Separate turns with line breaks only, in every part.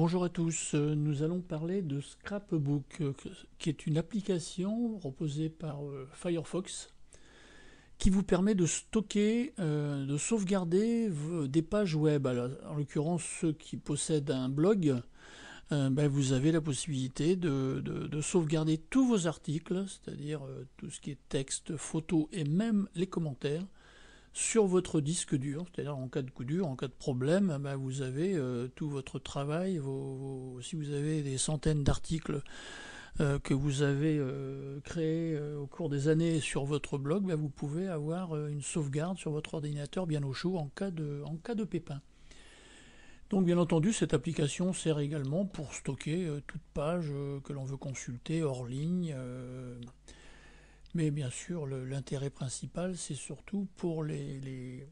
Bonjour à tous, nous allons parler de Scrapbook, qui est une application proposée par Firefox qui vous permet de stocker, de sauvegarder des pages web. Alors, en l'occurrence, ceux qui possèdent un blog, vous avez la possibilité de sauvegarder tous vos articles, c'est-à-dire tout ce qui est texte, photo et même les commentaires, sur votre disque dur, c'est-à-dire en cas de coup dur, en cas de problème, vous avez tout votre travail, si vous avez des centaines d'articles que vous avez créés au cours des années sur votre blog, vous pouvez avoir une sauvegarde sur votre ordinateur bien au chaud en cas de pépin. Donc bien entendu, cette application sert également pour stocker toute page que l'on veut consulter hors ligne. Mais bien sûr, l'intérêt principal, c'est surtout pour les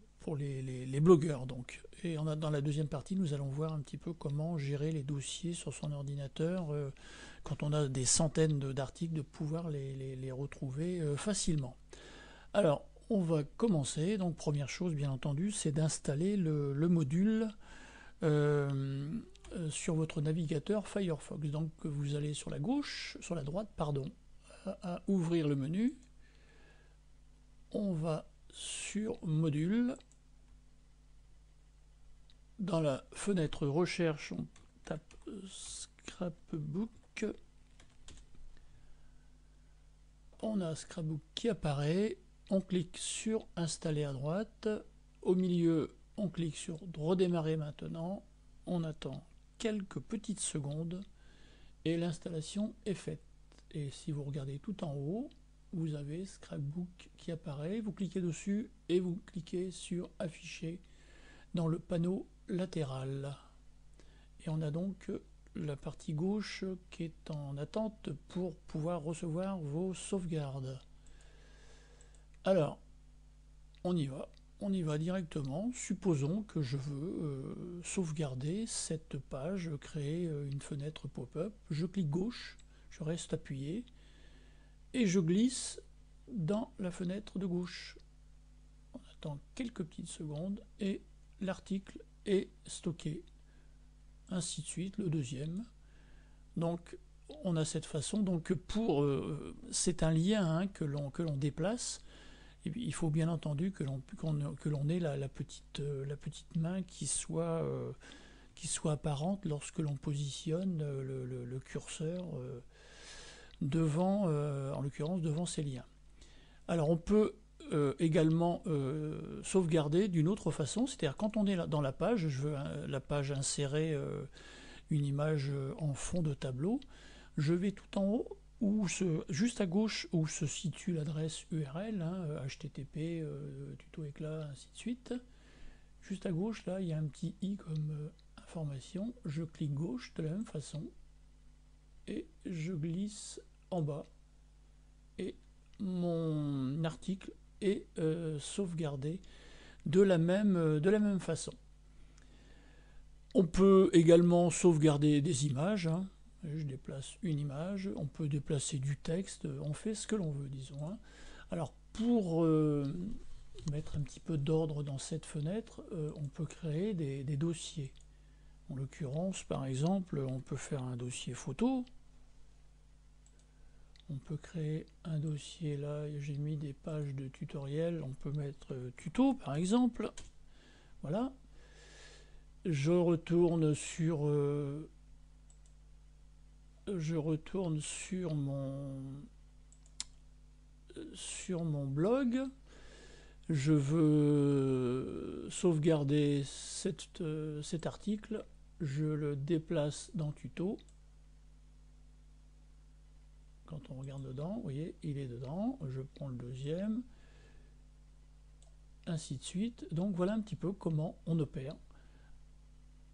blogueurs. Donc. Et dans la deuxième partie, nous allons voir un petit peu comment gérer les dossiers sur son ordinateur quand on a des centaines d'articles, de pouvoir les retrouver facilement. Alors, on va commencer. Donc, première chose, bien entendu, c'est d'installer le module sur votre navigateur Firefox. Donc, vous allez sur la droite, à ouvrir le menu. On va sur module. Dans la fenêtre recherche, on tape Scrapbook. On a Scrapbook qui apparaît. On clique sur installer à droite. Au milieu, on clique sur redémarrer maintenant. On attend quelques petites secondes et l'installation est faite. Et si vous regardez tout en haut, vous avez Scrapbook qui apparaît, vous cliquez dessus et vous cliquez sur afficher dans le panneau latéral. Et on a donc la partie gauche qui est en attente pour pouvoir recevoir vos sauvegardes. Alors, on y va directement. Supposons que je veux sauvegarder cette page, créer une fenêtre pop-up. Je clique gauche, je reste appuyé et je glisse dans la fenêtre de gauche. On attend quelques petites secondes et l'article est stocké. Ainsi de suite, le deuxième. Donc on a cette façon. Donc c'est un lien que l'on déplace. Et puis, il faut bien entendu que l'on ait la petite main qui soit apparente lorsque l'on positionne le curseur devant, en l'occurrence devant ces liens. Alors on peut également sauvegarder d'une autre façon, c'est-à-dire quand on est dans la page, je veux la page insérer une image en fond de tableau, je vais tout en haut, juste à gauche où se situe l'adresse URL, HTTP, tuto éclat, ainsi de suite. Juste à gauche, là, il y a un petit i comme information, je clique gauche de la même façon, et je glisse en bas, et mon article est sauvegardé de la même façon. On peut également sauvegarder des images. Je déplace une image, on peut déplacer du texte, on fait ce que l'on veut, disons. Alors pour mettre un petit peu d'ordre dans cette fenêtre, on peut créer des dossiers. En l'occurrence, par exemple, on peut faire un dossier photo. On peut créer un dossier, là j'ai mis des pages de tutoriel, on peut mettre tuto par exemple. Voilà. Je retourne sur mon blog. Je veux sauvegarder cet article. Je le déplace dans tuto. Quand on regarde dedans, vous voyez, il est dedans. Je prends le deuxième. Ainsi de suite. Donc voilà un petit peu comment on opère.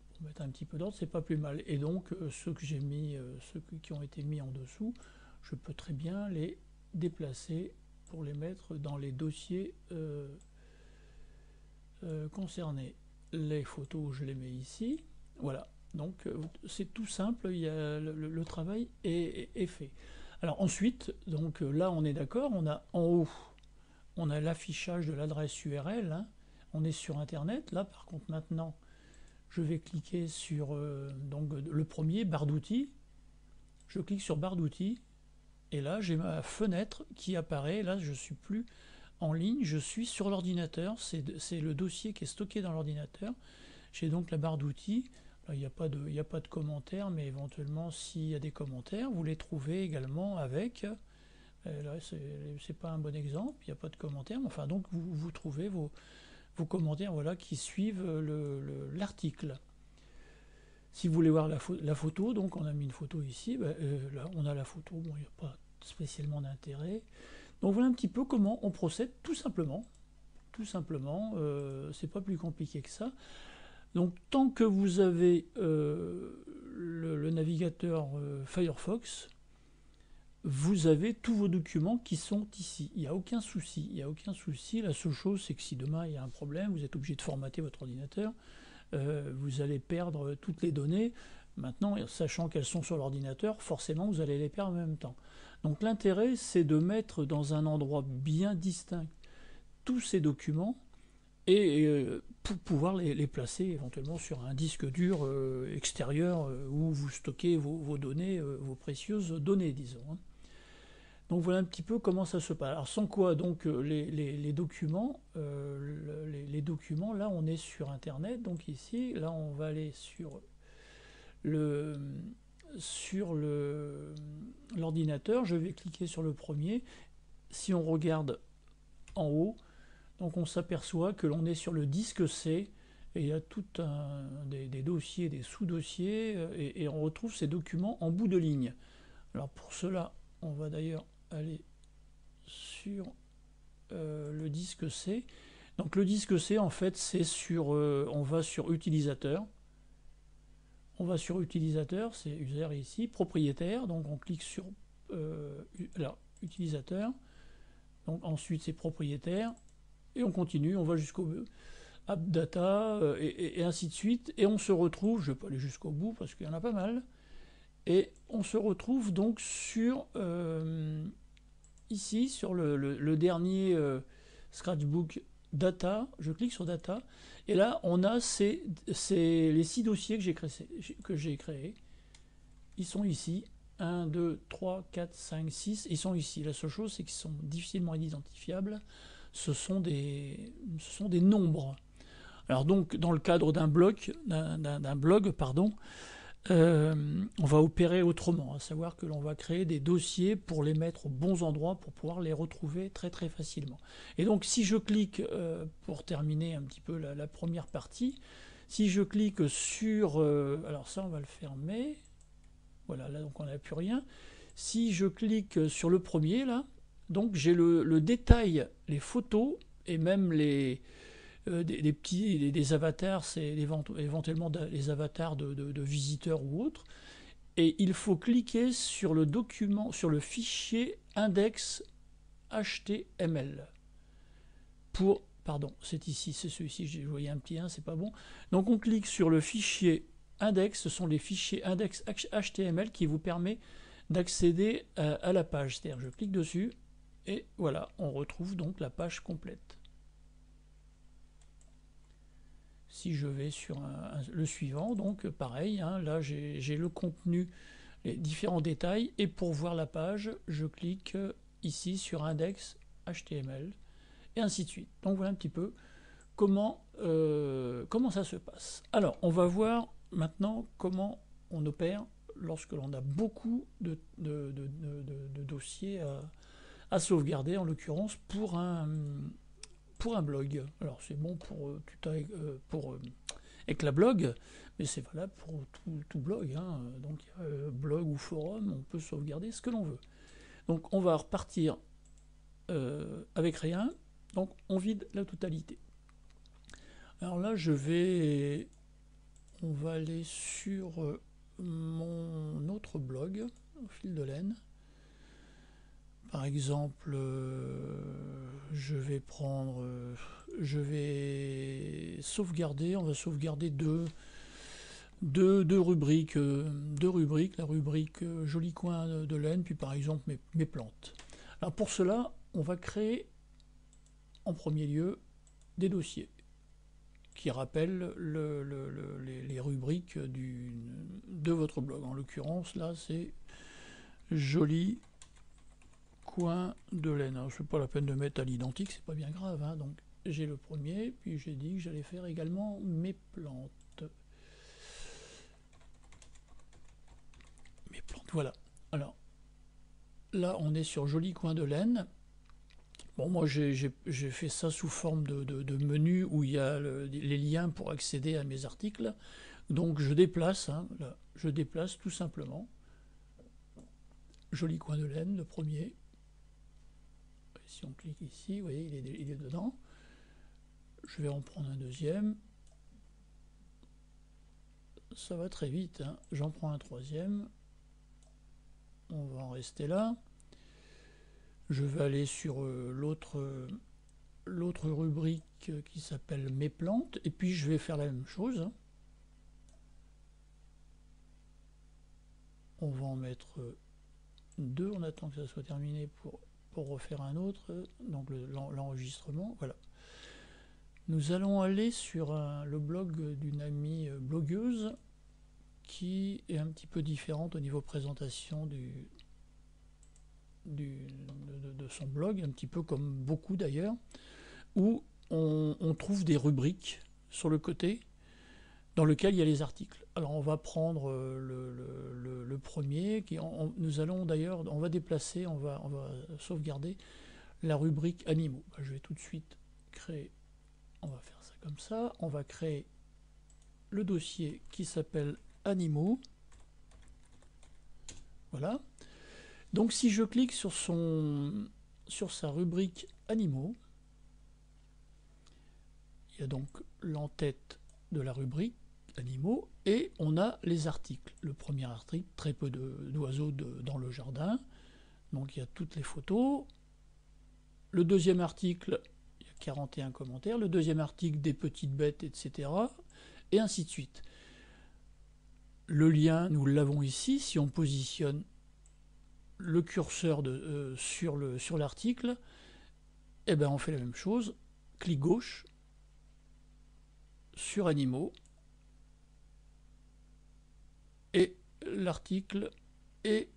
Pour mettre un petit peu d'ordre, c'est pas plus mal. Et donc ceux que j'ai mis, ceux qui ont été mis en dessous, je peux très bien les déplacer pour les mettre dans les dossiers concernés. Les photos, je les mets ici. Voilà. Donc c'est tout simple. Le travail est fait. Alors ensuite, donc là on est d'accord, on a en haut, on a l'affichage de l'adresse URL, on est sur internet. Là par contre maintenant, je vais cliquer sur donc, le premier, barre d'outils. Je clique sur barre d'outils, et là j'ai ma fenêtre qui apparaît. Là je ne suis plus en ligne, je suis sur l'ordinateur, c'est le dossier qui est stocké dans l'ordinateur. J'ai donc la barre d'outils. Il n'y a pas de commentaires, mais éventuellement s'il y a des commentaires, vous les trouvez également avec. Là c'est pas un bon exemple, il n'y a pas de commentaires, enfin donc vous trouvez vos commentaires, voilà, qui suivent l'article. Si vous voulez voir la photo, donc on a mis une photo ici, là on a la photo, bon il n'y a pas spécialement d'intérêt. Donc voilà un petit peu comment on procède, tout simplement, c'est pas plus compliqué que ça. Donc tant que vous avez le navigateur Firefox, vous avez tous vos documents qui sont ici. Il n'y a aucun souci. La seule chose, c'est que si demain il y a un problème, vous êtes obligé de formater votre ordinateur, vous allez perdre toutes les données. Maintenant, sachant qu'elles sont sur l'ordinateur, forcément vous allez les perdre en même temps. Donc l'intérêt, c'est de mettre dans un endroit bien distinct tous ces documents et pour pouvoir les placer éventuellement sur un disque dur extérieur où vous stockez vos données, vos précieuses données, disons. Donc voilà un petit peu comment ça se passe. Alors sans quoi donc les documents, là on est sur internet, donc ici, là on va aller sur l'ordinateur, je vais cliquer sur le premier. Si on regarde en haut, donc on s'aperçoit que l'on est sur le disque C, et il y a tout des dossiers, des sous-dossiers, et on retrouve ces documents en bout de ligne. Alors pour cela, on va d'ailleurs aller sur le disque C. Donc le disque C, en fait, c'est sur, on va sur utilisateur. C'est user ici, propriétaire, donc on clique sur utilisateur. Donc ensuite c'est propriétaire, et on continue, on va jusqu'au app data, et ainsi de suite, et on se retrouve, je ne vais pas aller jusqu'au bout parce qu'il y en a pas mal, et on se retrouve donc sur ici, sur le dernier Scratchbook data. Je clique sur data, et là on a les 6 dossiers que j'ai créés. Ils sont ici, 1, 2, 3, 4, 5, 6, ils sont ici. La seule chose, c'est qu'ils sont difficilement identifiables. Ce sont des nombres. Alors donc, dans le cadre d'un blog, on va opérer autrement, à savoir que l'on va créer des dossiers pour les mettre aux bons endroits pour pouvoir les retrouver très très facilement. Et donc si je clique, pour terminer un petit peu la première partie, si je clique sur, alors ça on va le fermer, voilà, là donc on n'a plus rien. Si je clique sur le premier là, donc j'ai le détail, les photos et même des avatars, c'est éventuellement des avatars de visiteurs ou autres. Et il faut cliquer sur le document, sur le fichier index HTML. Pardon, c'est ici, c'est celui-ci, je voyais un petit 1, c'est pas bon. Donc on clique sur le fichier index, ce sont les fichiers index HTML qui vous permet d'accéder à la page. C'est-à-dire je clique dessus et voilà, on retrouve donc la page complète. Si je vais sur le suivant, donc pareil, hein, là j'ai le contenu, les différents détails, et pour voir la page, je clique ici sur index HTML, et ainsi de suite. Donc voilà un petit peu comment ça se passe. Alors, on va voir maintenant comment on opère lorsque l'on a beaucoup de dossiers à sauvegarder, en l'occurrence pour un blog. Alors c'est bon pour Eclablog, mais c'est valable pour tout blog. Hein. Donc blog ou forum, on peut sauvegarder ce que l'on veut. Donc on va repartir avec rien. Donc on vide la totalité. Alors là on va aller sur mon autre blog, au fil de laine. Par exemple, je vais sauvegarder, on va sauvegarder deux rubriques, la rubrique joli coin de laine, puis par exemple mes plantes. Alors pour cela, on va créer en premier lieu des dossiers qui rappelle les rubriques de votre blog. En l'occurrence, là, c'est joli coin de laine. Alors, je ne fais pas la peine de mettre à l'identique, c'est pas bien grave, hein. Donc, j'ai le premier, puis j'ai dit que j'allais faire également mes plantes. Mes plantes, voilà. Alors, là, on est sur joli coin de laine. Bon, moi, j'ai fait ça sous forme de menu où il y a les liens pour accéder à mes articles. Donc, je déplace, hein, là, je déplace tout simplement. Joli coin de laine, le premier. Si on clique ici, vous voyez, il est dedans. Je vais en prendre un deuxième. Ça va très vite, hein. J'en prends un troisième. On va en rester là. Je vais aller sur l'autre rubrique qui s'appelle Mes plantes. Et puis je vais faire la même chose. On va en mettre deux. On attend que ça soit terminé pour refaire un autre. Donc l'enregistrement. Voilà. Nous allons aller sur le blog d'une amie blogueuse qui est un petit peu différente au niveau présentation de son blog, un petit peu comme beaucoup d'ailleurs, où on trouve des rubriques sur le côté dans lequel il y a les articles. Alors on va prendre le premier, nous allons d'ailleurs, on va déplacer, on va sauvegarder la rubrique animaux. Je vais tout de suite créer, on va faire ça comme ça, on va créer le dossier qui s'appelle animaux. Voilà. Donc si je clique sur sa rubrique animaux, il y a donc l'entête de la rubrique animaux et on a les articles. Le premier article, très peu d'oiseaux dans le jardin, donc il y a toutes les photos. Le deuxième article, il y a 41 commentaires. Le deuxième article, des petites bêtes, etc. Et ainsi de suite. Le lien, nous l'avons ici. Si on positionne le curseur sur l'article, eh ben on fait la même chose. Clic gauche sur animaux et l'article est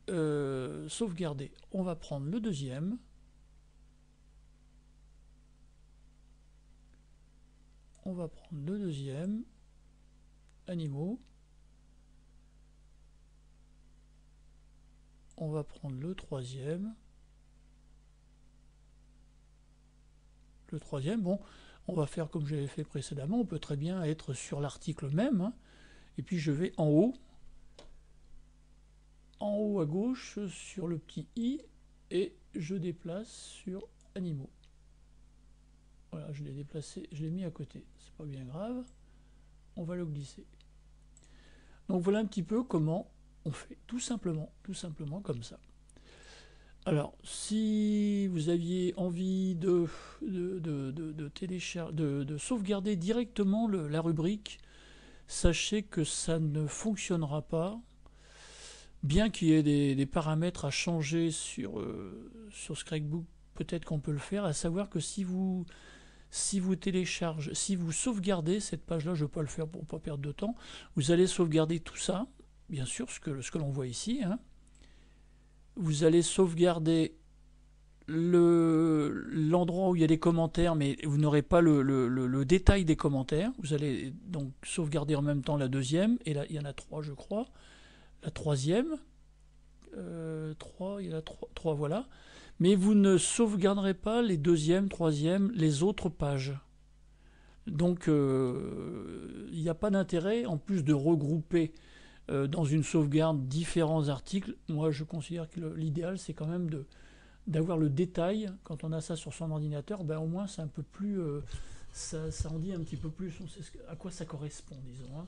sauvegardé. On va prendre le deuxième. On va prendre le deuxième. Animaux. On va prendre le troisième. Le troisième, bon, on va faire comme j'avais fait précédemment. On peut très bien être sur l'article même. Hein, et puis je vais en haut à gauche, sur le petit i, et je déplace sur animaux. Voilà, je l'ai déplacé, je l'ai mis à côté. C'est pas bien grave. On va le glisser. Donc voilà un petit peu comment on fait, tout simplement comme ça. Alors, si vous aviez envie de sauvegarder directement la rubrique, sachez que ça ne fonctionnera pas, bien qu'il y ait des paramètres à changer sur Scrapbook, peut-être qu'on peut le faire, à savoir que si vous sauvegardez cette page-là, je ne vais pas le faire pour ne pas perdre de temps, vous allez sauvegarder tout ça, bien sûr, ce que l'on voit ici, hein. Vous allez sauvegarder l'endroit où il y a des commentaires, mais vous n'aurez pas le détail des commentaires. Vous allez donc sauvegarder en même temps la deuxième, et là il y en a trois je crois. La troisième, il y en a trois, voilà. Mais vous ne sauvegarderez pas les deuxième, troisième, les autres pages. Donc il n'y a pas d'intérêt, en plus de regrouper dans une sauvegarde différents articles. Moi je considère que l'idéal c'est quand même d'avoir le détail. Quand on a ça sur son ordinateur, ben au moins c'est un peu plus ça en dit un petit peu plus, on sait à quoi ça correspond, disons, hein.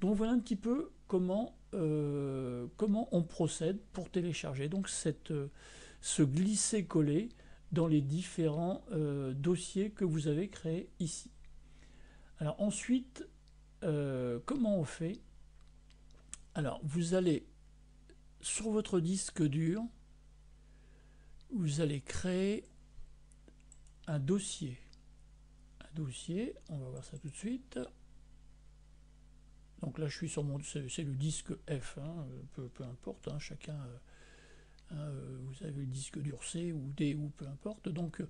Donc voilà un petit peu comment on procède pour télécharger donc ce glisser-coller dans les différents dossiers que vous avez créés ici. Alors ensuite, comment on fait? Alors, vous allez sur votre disque dur, vous allez créer un dossier dossier, on va voir ça tout de suite. Donc là je suis sur mon, c'est le disque F, hein, peu importe, hein, chacun, vous avez le disque dur C ou D ou peu importe. Donc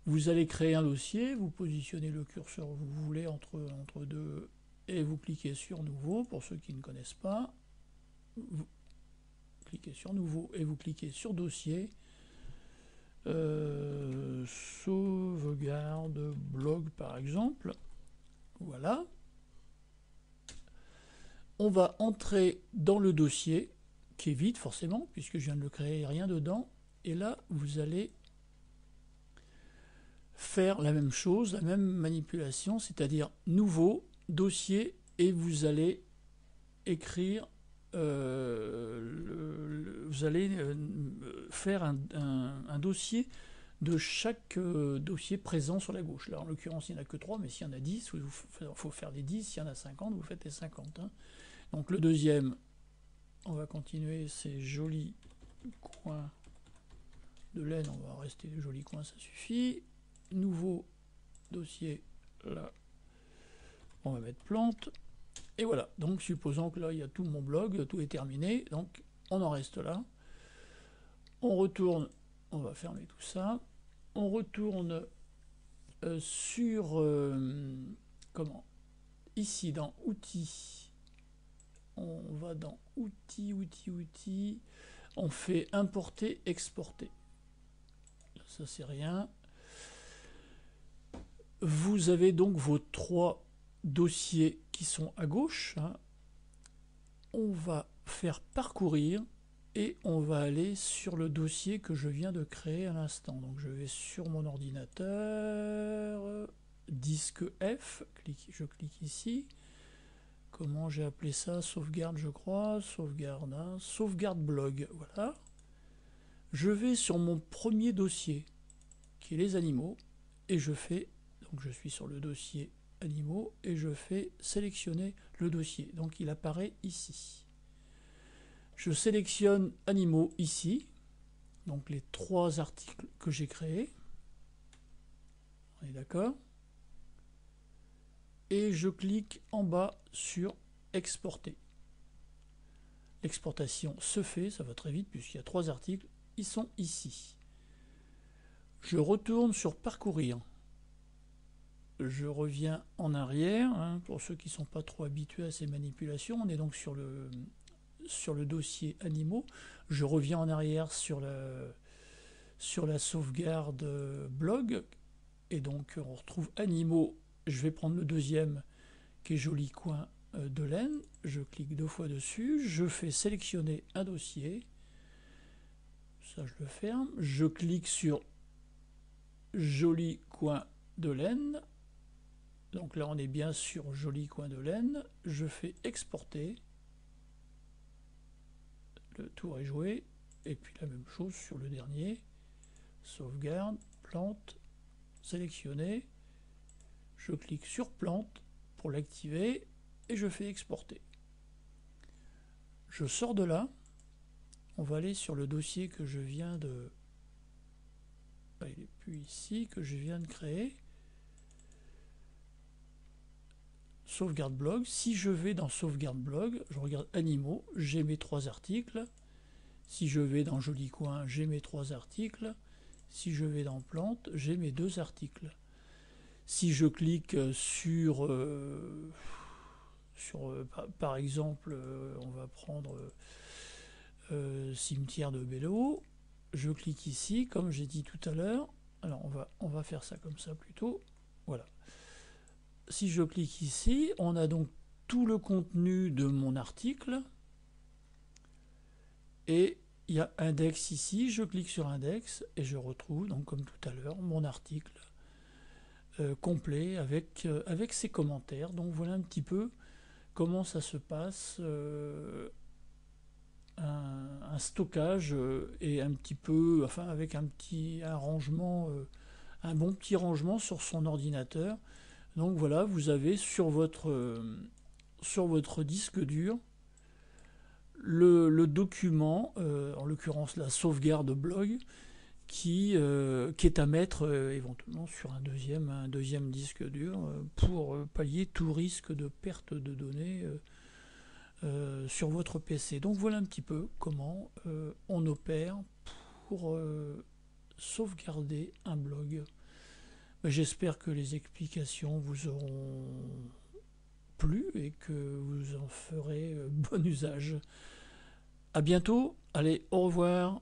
vous allez créer un dossier, vous positionnez le curseur où vous voulez entre deux et vous cliquez sur nouveau. Pour ceux qui ne connaissent pas, vous cliquez sur nouveau et vous cliquez sur dossier, sauvegarde blog par exemple. Voilà. On va entrer dans le dossier, qui est vide forcément, puisque je viens de le créer, rien dedans. Et là, vous allez faire la même chose, la même manipulation, c'est-à-dire nouveau, dossier, et vous allez écrire, vous allez faire un dossier de chaque dossier présent sur la gauche. Là, en l'occurrence, il n'y en a que 3, mais s'il y en a 10, il faut faire les 10. S'il y en a 50, vous faites les 50. Hein. Donc le deuxième, on va continuer, c'est joli coin de laine, on va rester joli coin, ça suffit. Nouveau dossier, là, on va mettre plante. Et voilà, donc supposons que là, il y a tout mon blog, tout est terminé, donc on en reste là. On retourne, on va fermer tout ça. On retourne sur, ici dans outils. On va dans outils, on fait importer, exporter. Ça c'est rien. Vous avez donc vos 3 dossiers qui sont à gauche. Hein. On va faire parcourir et on va aller sur le dossier que je viens de créer à l'instant. Donc je vais sur mon ordinateur, disque F, je clique ici. Comment j'ai appelé ça? Sauvegarde, je crois. Sauvegarde, hein. Sauvegarde blog. Voilà. Je vais sur mon premier dossier, qui est les animaux, et je fais, donc je suis sur le dossier animaux, et je fais sélectionner le dossier. Donc il apparaît ici. Je sélectionne animaux ici, donc les 3 articles que j'ai créés. On est d'accord? Et je clique en bas sur exporter. L'exportation se fait, ça va très vite puisqu'il y a 3 articles, ils sont ici. Je retourne sur parcourir. Je reviens en arrière, hein, pour ceux qui ne sont pas trop habitués à ces manipulations. On est donc sur le dossier animaux. Je reviens en arrière sur la sauvegarde blog. Et donc on retrouve animaux. Je vais prendre le deuxième qui est joli coin de laine. Je clique 2 fois dessus. Je fais sélectionner un dossier. Ça, je le ferme. Je clique sur joli coin de laine. Donc là, on est bien sur joli coin de laine. Je fais exporter. Le tour est joué. Et puis la même chose sur le dernier. Sauvegarde, plante, sélectionner. Je clique sur plante pour l'activer et je fais exporter. Je sors de là. On va aller sur le dossier que je viens de... il n'est plus ici, que je viens de créer. Sauvegarde blog. Si je vais dans sauvegarde blog, je regarde animaux, j'ai mes 3 articles. Si je vais dans joli coin, j'ai mes 3 articles. Si je vais dans plante, j'ai mes 2 articles. Si je clique sur par exemple, on va prendre cimetière de Bello, je clique ici, comme j'ai dit tout à l'heure. Alors on va faire ça comme ça plutôt. Voilà. Si je clique ici, on a donc tout le contenu de mon article. Et il y a index ici, je clique sur index et je retrouve, donc comme tout à l'heure, mon article complet avec ses commentaires. Donc voilà un petit peu comment ça se passe, un stockage et un petit peu, enfin avec un rangement, un bon petit rangement sur son ordinateur. Donc voilà, vous avez sur votre disque dur le document, en l'occurrence la sauvegarde blog, qui est à mettre éventuellement sur un deuxième disque dur pour pallier tout risque de perte de données sur votre PC. Donc voilà un petit peu comment on opère pour sauvegarder un blog. J'espère que les explications vous auront plu et que vous en ferez bon usage. À bientôt, allez, au revoir.